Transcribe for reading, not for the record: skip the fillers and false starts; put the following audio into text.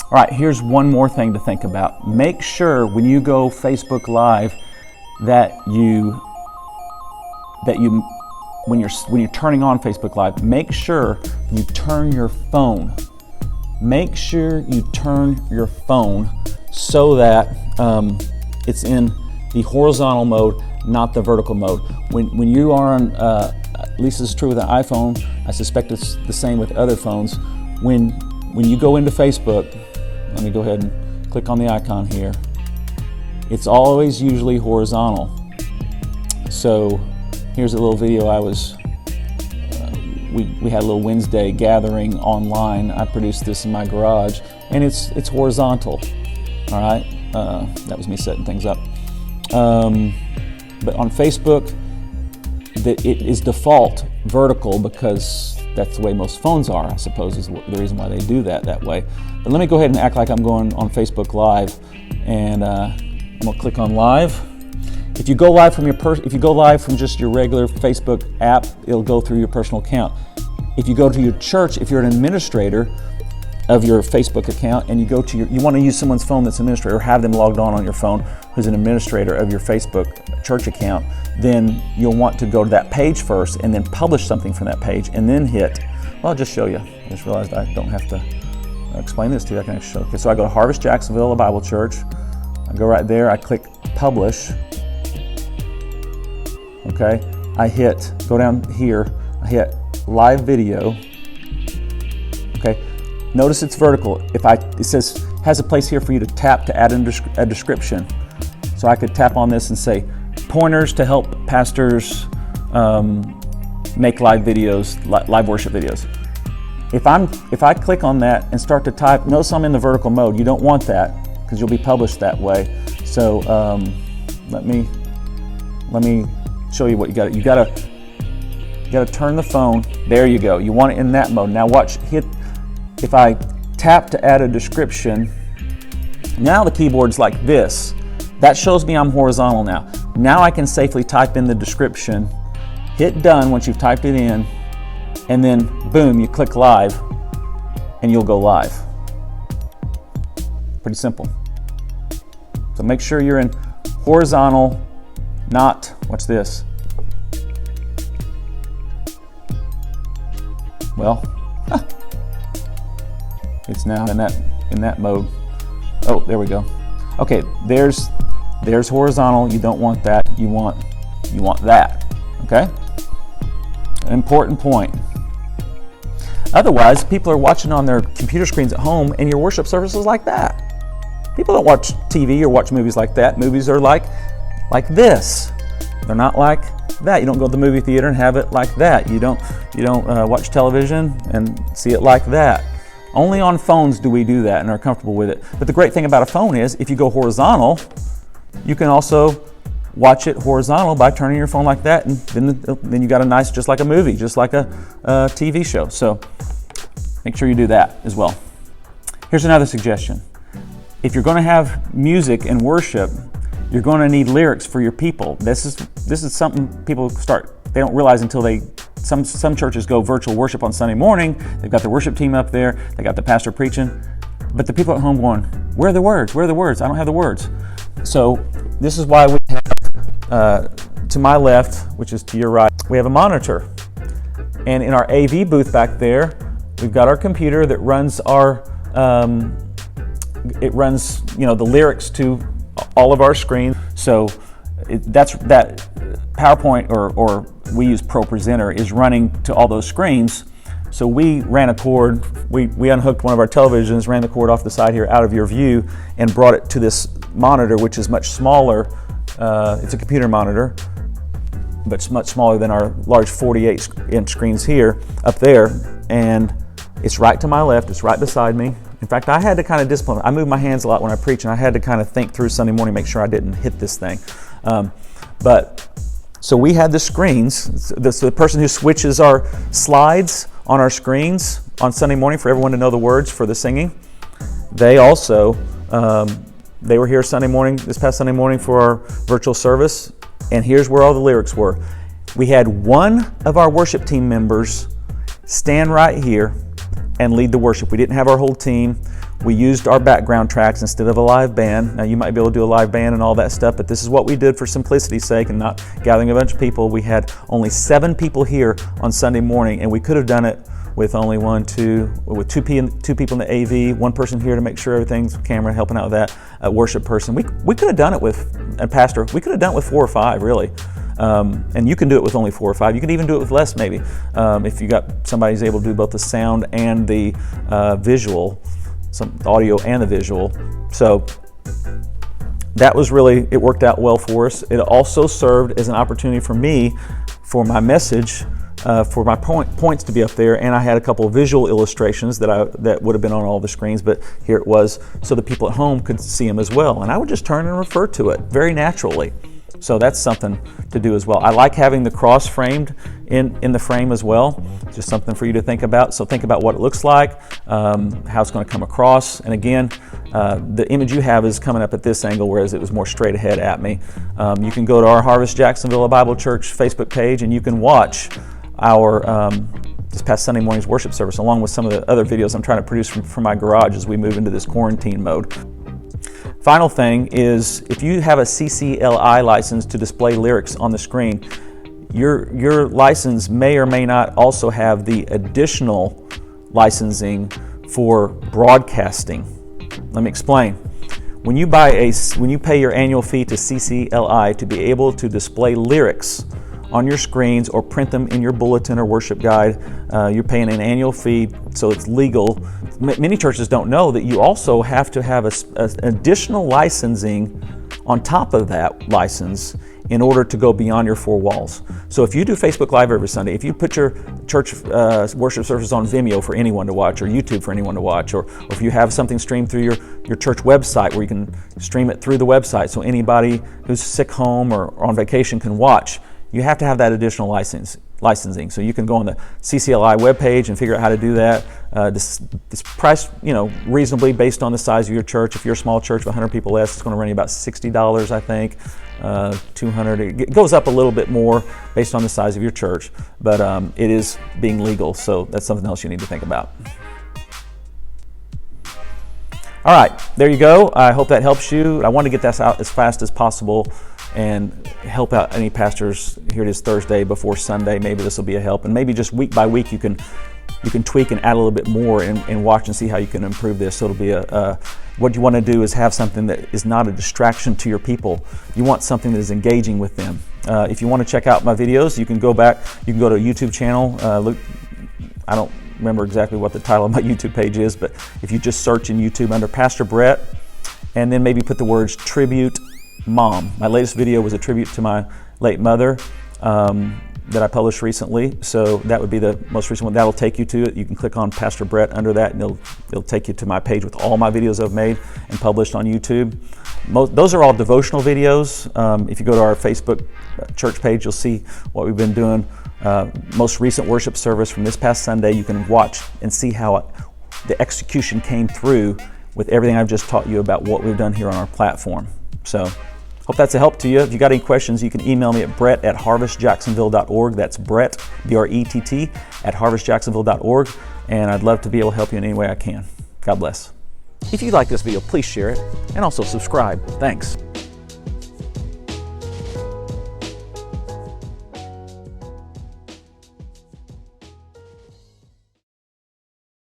All right, here's one more thing to think about. Make sure when you go Facebook Live that when you're turning on Facebook Live, make sure you turn your phone. Make sure you turn your phone so that it's in the horizontal mode, not the vertical mode. When you are on, at least this is true with an iPhone, I suspect it's the same with other phones. When you go into Facebook, let me go ahead and click on the icon here. It's always usually horizontal. So here's a little video we had a little Wednesday gathering online. I produced this in my garage, and it's horizontal. All right, that was me setting things up. But on Facebook, it is default vertical because that's the way most phones are, I suppose, is the reason why they do that way. But let me go ahead and act like I'm going on Facebook Live, and I'm gonna click on Live. If you go live from just your regular Facebook app, it'll go through your personal account. If you go to your church, if you're an administrator of your Facebook account and you want to use someone's phone that's an administrator, or have them logged on your phone who's an administrator of your Facebook church account, then you'll want to go to that page first and then publish something from that page and then well, I'll just show you. I just realized I don't have to explain this to you. I can show. Okay, so I go to Harvest Jacksonville, a Bible church. I go right there, I click publish. Okay, go down here, I hit live video. Okay, notice it's vertical. It says, has a place here for you to tap to add a description. So I could tap on this and say, pointers to help pastors make live videos, live worship videos. If I click on that and start to type, notice I'm in the vertical mode. You don't want that because you'll be published that way. So let me show you what you got. You got to turn the phone. There you go. You want it in that mode. Now watch. If I tap to add a description, now the keyboard's like this. That shows me I'm horizontal now. Now I can safely type in the description, hit done once you've typed it in, and then boom, you click live, and you'll go live. Pretty simple. So make sure you're in horizontal, not, watch this. Well, it's now in that mode. Oh, there we go. Okay, there's horizontal. You don't want that. You want that. Okay? An important point. Otherwise, people are watching on their computer screens at home, and your worship service is like that. People don't watch TV or watch movies like that. Movies are like this. They're not like that. You don't go to the movie theater and have it like that. You don't watch television and see it like that. Only on phones do we do that and are comfortable with it. But the great thing about a phone is if you go horizontal, you can also watch it horizontal by turning your phone like that, and then you got a nice, just like a movie, just like a TV show. So make sure you do that as well. Here's another suggestion. If you're going to have music and worship, you're going to need lyrics for your people. This is something people they don't realize until some churches go virtual worship on Sunday morning. They've got the worship team up there. They got the pastor preaching. But the people at home going, where are the words? Where are the words? I don't have the words. So this is why we have, to my left, which is to your right, we have a monitor. And in our AV booth back there, we've got our computer that runs the lyrics to all of our screens. So that PowerPoint or we use ProPresenter is running to all those screens. So we ran a cord, we unhooked one of our televisions, ran the cord off the side here out of your view, and brought it to this monitor, which is much smaller. It's a computer monitor, but it's much smaller than our large 48-inch screens here, up there. And it's right to my left, it's right beside me. In fact, I had to kind of discipline. I move my hands a lot when I preach, and I had to kind of think through Sunday morning, make sure I didn't hit this thing. So we had the screens. The person who switches our slides on our screens on Sunday morning for everyone to know the words for the singing, they also, they were here this past Sunday morning for our virtual service, and here's where all the lyrics were. We had one of our worship team members stand right here and lead the worship. We didn't have our whole team. We used our background tracks instead of a live band. Now you might be able to do a live band and all that stuff, but this is what we did for simplicity's sake and not gathering a bunch of people. We had only 7 people here on Sunday morning, and we could have done it with only two people in the AV, one person here to make sure everything's camera, helping out with that, a worship person. We could have done it with a pastor. We could have done it with 4 or 5, really. And you can do it with only 4 or 5. You can even do it with less, maybe, if you got somebody who's able to do both the sound and the visual, the audio and the visual. So that was really, it worked out well for us. It also served as an opportunity for me, for my message, for my points to be up there, and I had a couple of visual illustrations that would have been on all the screens, but here it was so the people at home could see them as well. And I would just turn and refer to it very naturally. So that's something to do as well. I like having the cross framed in the frame as well. Just something for you to think about. So think about what it looks like, how it's going to come across. And again, the image you have is coming up at this angle, whereas it was more straight ahead at me. You can go to our Harvest Jacksonville Bible Church Facebook page, and you can watch our this past Sunday morning's worship service, along with some of the other videos I'm trying to produce from my garage as we move into this quarantine mode. Final thing is, if you have a CCLI license to display lyrics on the screen, your license may or may not also have the additional licensing for broadcasting. Let me explain. When you pay your annual fee to CCLI to be able to display lyrics on your screens or print them in your bulletin or worship guide, you're paying an annual fee, so it's legal. Many churches don't know that you also have to have an additional licensing on top of that license in order to go beyond your 4 walls. So if you do Facebook Live every Sunday, if you put your church worship service on Vimeo for anyone to watch, or YouTube for anyone to watch, or if you have something streamed through your church website where you can stream it through the website so anybody who's sick home or on vacation can watch, you have to have that additional licensing. So you can go on the CCLI webpage and figure out how to do that. This price, reasonably based on the size of your church. If you're a small church of 100 people less, it's going to run you about $60, I think. $200. It goes up a little bit more based on the size of your church, but it is being legal, so that's something else you need to think about. All right, there you go. I hope that helps you. I want to get this out as fast as possible and help out any pastors. Here it is Thursday before Sunday. Maybe this will be a help, and maybe just week by week you can tweak and add a little bit more and watch and see how you can improve this. So it'll be what you want to do is have something that is not a distraction to your people. You want something that is engaging with them. If you want to check out my videos, you can go back. You can go to a YouTube channel. Look, I don't remember exactly what the title of my YouTube page is, but if you just search in YouTube under Pastor Brett, and then maybe put the words Tribute Mom. My latest video was a tribute to my late mother that I published recently, so that would be the most recent one. That'll take you to it. You can click on Pastor Brett under that, and it'll take you to my page with all my videos I've made and published on YouTube. Those are all devotional videos. If you go to our Facebook church page, you'll see what we've been doing. Most recent worship service from this past Sunday, you can watch and see how the execution came through with everything I've just taught you about what we've done here on our platform. So hope that's a help to you. If you got any questions, you can email me at brett@harvestjacksonville.org. That's Brett, B-R-E-T-T, @harvestjacksonville.org. And I'd love to be able to help you in any way I can. God bless. If you like this video, please share it and also subscribe. Thanks.